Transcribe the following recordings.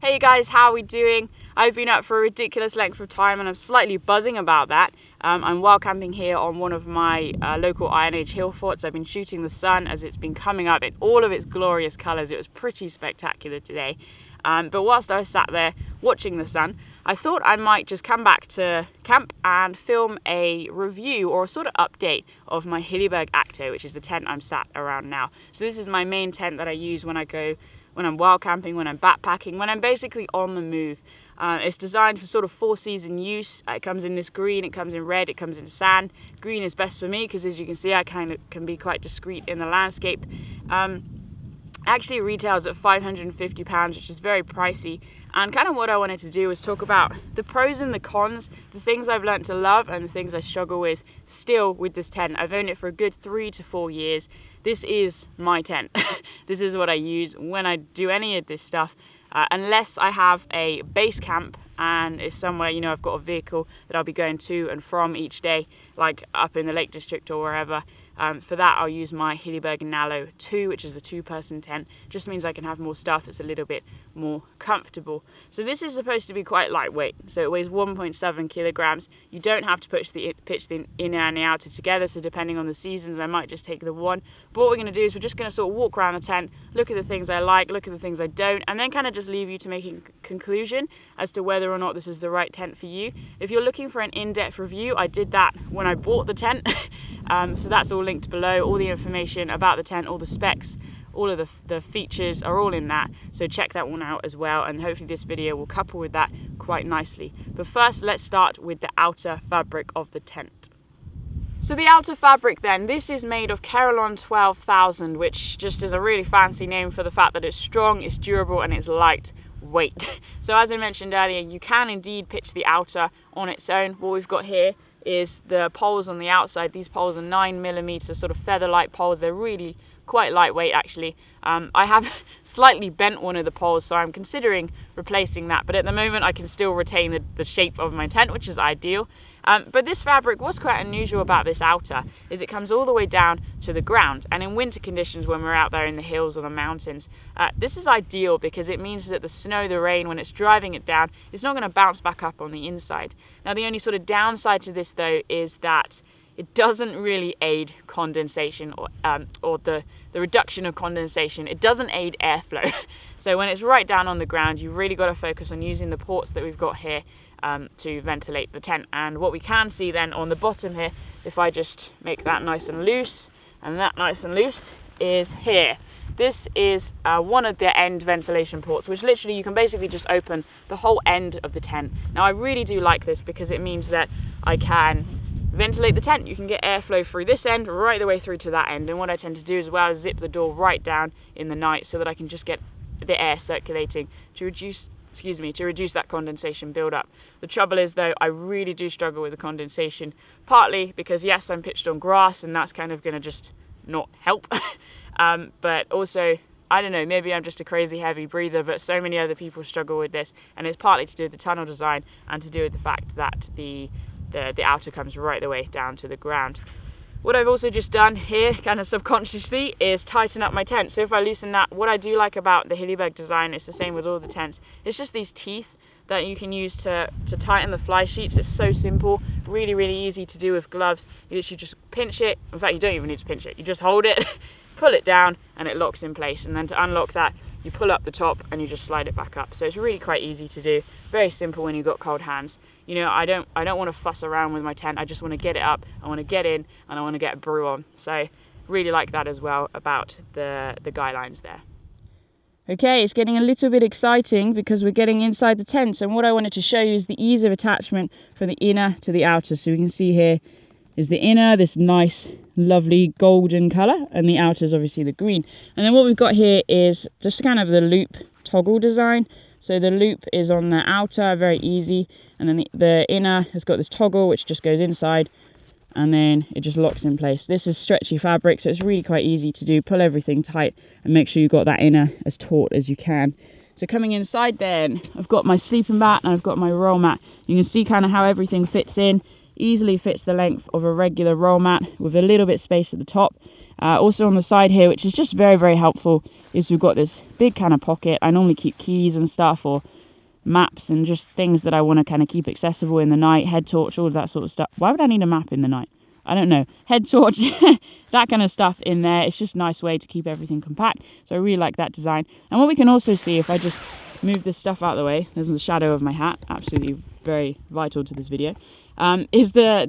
Hey guys, how are we doing? I've been up for a ridiculous length of time and I'm slightly buzzing about that. I'm wild camping here on one of my local Iron Age hill forts. I've been shooting the sun as it's been coming up in all of its glorious colours. It was pretty spectacular today. But whilst I was sat there watching the sun, I thought I might just come back to camp and film a review or a sort of update of my Hilleberg Akto, which is the tent I'm sat around now. So this is my main tent that I use when I'm wild camping, when I'm backpacking, when I'm basically on the move. It's designed for sort of 4-season use. It comes in this green, it comes in red, it comes in sand. Green is best for me because, as you can see, I kind of can be quite discreet in the landscape. Actually it retails at £550, which is very pricey. And kind of what I wanted to do was talk about the pros and the cons, the things I've learned to love and the things I struggle with still with this tent. I've owned it for a good 3 to 4 years. This is my tent. This is what I use when I do any of this stuff. Unless I have a base camp and it's somewhere, you know, I've got a vehicle that I'll be going to and from each day, like up in the Lake District or wherever. For that I'll use my Hilleberg Nalo 2, which is a 2-person tent. Just means I can have more stuff, it's a little bit more comfortable. So this is supposed to be quite lightweight, so it weighs 1.7 kilograms. You don't have to pitch the inner and the outer together, so depending on the seasons I might just take the one. But what we're going to do is we're just going to sort of walk around the tent, look at the things I like, look at the things I don't, and then kind of just leave you to making a conclusion as to whether or not this is the right tent for you. If you're looking for an in-depth review, I did that when I bought the tent. So that's all linked below. All the information about the tent, all the specs, all of the features are all in that. So check that one out as well, and hopefully this video will couple with that quite nicely. But first, let's start with the outer fabric of the tent. So the outer fabric then, this is made of Carolon 12,000, which just is a really fancy name for the fact that it's strong, it's durable, and it's lightweight. So as I mentioned earlier, you can indeed pitch the outer on its own. What we've got here is the poles on the outside. These poles are 9mm sort of feather-light poles. They're really quite lightweight actually. I have slightly bent one of the poles, so I'm considering replacing that, but at the moment I can still retain the shape of my tent, which is ideal. But this fabric, what's quite unusual about this outer is it comes all the way down to the ground, and in winter conditions when we're out there in the hills or the mountains, this is ideal because it means that the snow, the rain, when it's driving it down, it's not going to bounce back up on the inside. Now the only sort of downside to this though is that it doesn't really aid condensation or the reduction of condensation. It doesn't aid airflow. So when it's right down on the ground, you've really got to focus on using the ports that we've got here to ventilate the tent. And what we can see then on the bottom here, if I just make that nice and loose and that nice and loose, is here. This is one of the end ventilation ports, which literally you can basically just open the whole end of the tent. Now I really do like this because it means that I can ventilate the tent. You can get airflow through this end right the way through to that end, and what I tend to do as well is zip the door right down in the night so that I can just get the air circulating to reduce that condensation build-up. The trouble is though, I really do struggle with the condensation, partly because yes, I'm pitched on grass and that's kind of going to just not help, but also, I don't know, maybe I'm just a crazy heavy breather, but so many other people struggle with this, and it's partly to do with the tunnel design and to do with the fact that the outer comes right the way down to the ground. What I've also just done here, kind of subconsciously, is tighten up my tent. So if I loosen that, what I do like about the Hilleberg design, it's the same with all the tents, it's just these teeth that you can use to tighten the fly sheets. It's so simple, really, really easy to do with gloves. You literally just pinch it. In fact, you don't even need to pinch it. You just hold it, pull it down, and it locks in place. And then to unlock that, you pull up the top and you just slide it back up. So it's really quite easy to do. Very simple when you've got cold hands. You know, I don't want to fuss around with my tent. I just want to get it up, I want to get in, and I want to get a brew on. So really like that as well about the guidelines there. Okay, it's getting a little bit exciting because we're getting inside the tent, and what I wanted to show you is the ease of attachment from the inner to the outer. So we can see here is the inner, this nice lovely golden colour, and the outer is obviously the green. And then what we've got here is just kind of the loop toggle design. So the loop is on the outer, very easy, and then the inner has got this toggle which just goes inside, and then it just locks in place. This is stretchy fabric, so it's really quite easy to do. Pull everything tight and make sure you've got that inner as taut as you can. So coming inside then, I've got my sleeping mat and I've got my roll mat. You can see kind of how everything fits in. Easily fits the length of a regular roll mat with a little bit space at the top. Also on the side here, which is just very, very helpful, is we've got this big kind of pocket. I normally keep keys and stuff, or maps and just things that I want to kind of keep accessible in the night, head torch, all of that sort of stuff. Why would I need a map in the night? I don't know. Head torch, that kind of stuff in there. It's just a nice way to keep everything compact. So I really like that design. And what we can also see, if I just move this stuff out of the way, there's the shadow of my hat, absolutely very vital to this video, is the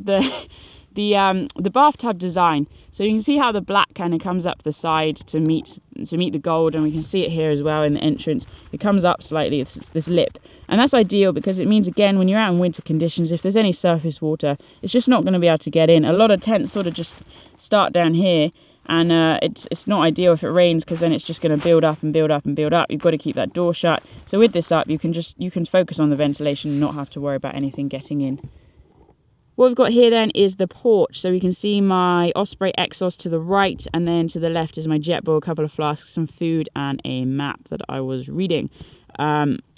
bathtub design. So you can see how the black kind of comes up the side to meet the gold, and we can see it here as well in the entrance. It comes up slightly, it's this lip, and that's ideal because it means, again, when you're out in winter conditions, if there's any surface water, it's just not going to be able to get in. A lot of tents sort of just start down here, and it's not ideal if it rains, because then it's just going to build up and build up and build up. You've got to keep that door shut. So with this up, you can focus on the ventilation and not have to worry about anything getting in. What we've got here then is the porch. So we can see my Osprey Exos to the right, and then to the left is my Jetboil, a couple of flasks, some food, and a map that I was reading.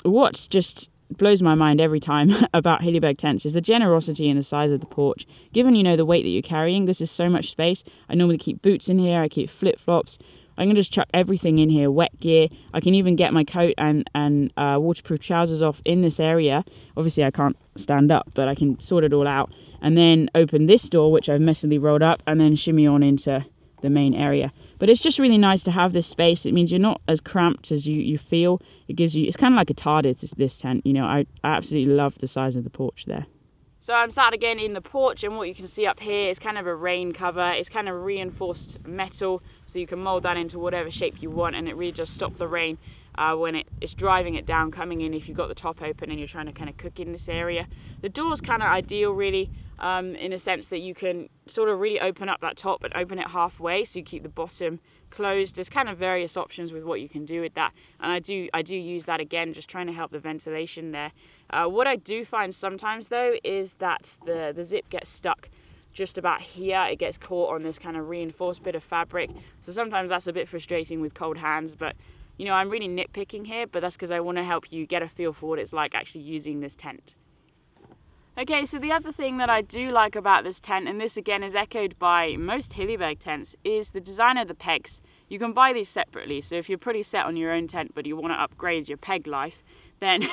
What just blows my mind every time about Hilleberg tents is the generosity and the size of the porch. Given, you know, the weight that you're carrying, this is so much space. I normally keep boots in here, I keep flip-flops. I can just chuck everything in here, wet gear. I can even get my coat and waterproof trousers off in this area. Obviously I can't stand up, but I can sort it all out. And then open this door, which I've messily rolled up, and then shimmy on into the main area. But it's just really nice to have this space. It means you're not as cramped as you feel. It gives you, it's kind of like a TARDIS, this tent. You know, I absolutely love the size of the porch there. So I'm sat again in the porch, and what you can see up here is kind of a rain cover. It's kind of reinforced metal, so you can mold that into whatever shape you want, and it really just stops the rain when it's driving it down coming in if you've got the top open and you're trying to kind of cook in this area. The door's kind of ideal really, in a sense that you can sort of really open up that top and open it halfway, so you keep the bottom closed. There's kind of various options with what you can do with that, and I do use that again, just trying to help the ventilation there. What I do find sometimes though is that the zip gets stuck just about here. It gets caught on this kind of reinforced bit of fabric, so sometimes that's a bit frustrating with cold hands. But you know, I'm really nitpicking here, but that's because I want to help you get a feel for what it's like actually using this tent. Okay, so the other thing that I do like about this tent, and this again is echoed by most Hilleberg tents, is the design of the pegs. You can buy these separately, so if you're pretty set on your own tent but you want to upgrade your peg life, then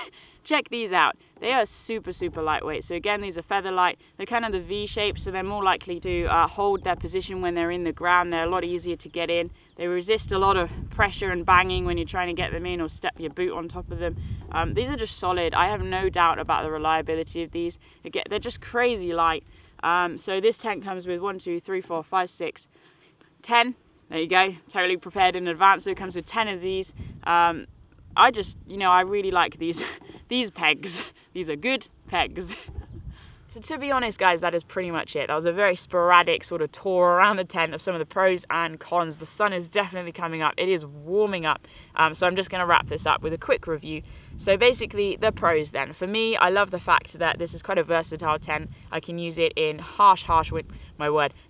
check these out. They are super, super lightweight. So again, these are feather light. They're kind of the V shape, so they're more likely to hold their position when they're in the ground. They're a lot easier to get in. They resist a lot of pressure and banging when you're trying to get them in or step your boot on top of them. These are just solid. I have no doubt about the reliability of these. Again, they're just crazy light. So this tent comes with 1, 2, 3, 4, 5, 6, 10. There you go. Totally prepared in advance. So it comes with 10 of these. I just, you know, I really like these pegs. These are good pegs. So to be honest, guys, that is pretty much it. That was a very sporadic sort of tour around the tent of some of the pros and cons. The sun is definitely coming up. It is warming up. So I'm just going to wrap this up with a quick review. So basically, the pros then. For me, I love the fact that this is quite a versatile tent. I can use it in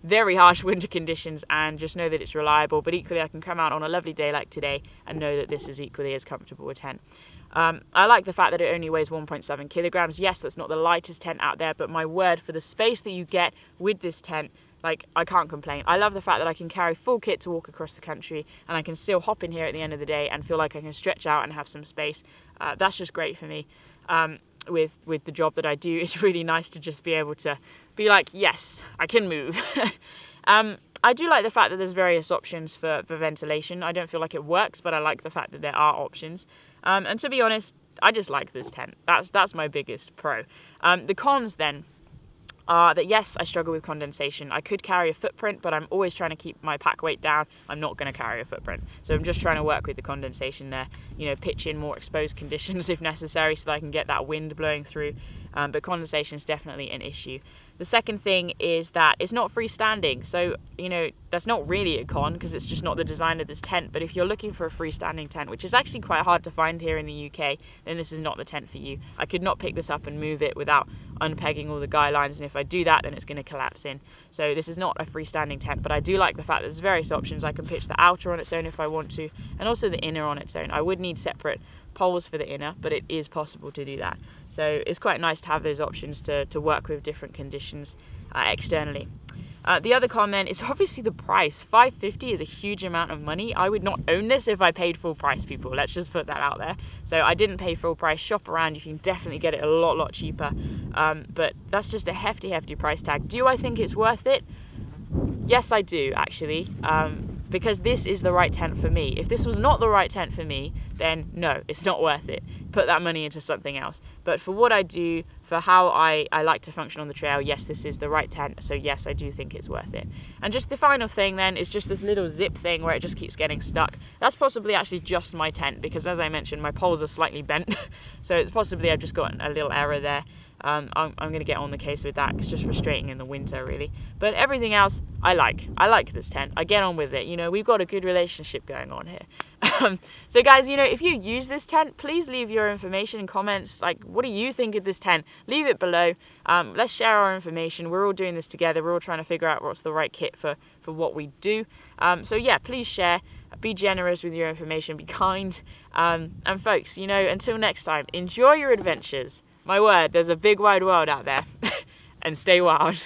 very harsh winter conditions and just know that it's reliable. But equally, I can come out on a lovely day like today and know that this is equally as comfortable a tent. I like the fact that it only weighs 1.7 kilograms. Yes, that's not the lightest tent out there, but my word, for the space that you get with this tent, like, I can't complain. I love the fact that I can carry full kit to walk across the country, and I can still hop in here at the end of the day and feel like I can stretch out and have some space. That's just great for me. With the job that I do, it's really nice to just be able to be like, yes, I can move. I do like the fact that there's various options for ventilation. I don't feel like it works, but I like the fact that there are options. And to be honest, I just like this tent. That's my biggest pro. The cons then are that yes, I struggle with condensation. I could carry a footprint, but I'm always trying to keep my pack weight down. I'm not going to carry a footprint. So I'm just trying to work with the condensation there, you know, pitch in more exposed conditions if necessary so that I can get that wind blowing through. But condensation is definitely an issue. The second thing is that it's not freestanding. So, you know, that's not really a con because it's just not the design of this tent. But if you're looking for a freestanding tent, which is actually quite hard to find here in the UK, then this is not the tent for you. I could not pick this up and move it without unpegging all the guy lines. And if I do that, then it's going to collapse in. So this is not a freestanding tent, but I do like the fact that there's various options. I can pitch the outer on its own if I want to, and also the inner on its own. I would need separate poles for the inner, but it is possible to do that. So it's quite nice to have those options to work with different conditions externally. The other comment is obviously the price. $550 is a huge amount of money. I would not own this if I paid full price, people. Let's just put that out there. So I didn't pay full price. Shop around. You can definitely get it a lot cheaper. But that's just a hefty price tag. Do I think it's worth it? Yes, I do, actually. Because this is the right tent for me. If this was not the right tent for me, then no, it's not worth it. Put that money into something else. But for what I do, for how I like to function on the trail, yes, this is the right tent. So yes, I do think it's worth it. And just the final thing then is just this little zip thing where it just keeps getting stuck. That's possibly actually just my tent, because as I mentioned, my poles are slightly bent. So it's possibly I've just got a little error there. I'm going to get on the case with that. It's just frustrating in the winter, really. But everything else, I like this tent. I get on with it. You know, we've got a good relationship going on here. So guys, you know, if you use this tent, please leave your information in comments. Like, what do you think of this tent? Leave it below. Let's share our information. We're all doing this together. We're all trying to figure out what's the right kit for what we do. So yeah, please share. Be generous with your information. Be kind. And folks, you know, until next time, enjoy your adventures. My word, there's a big wide world out there. And stay wild.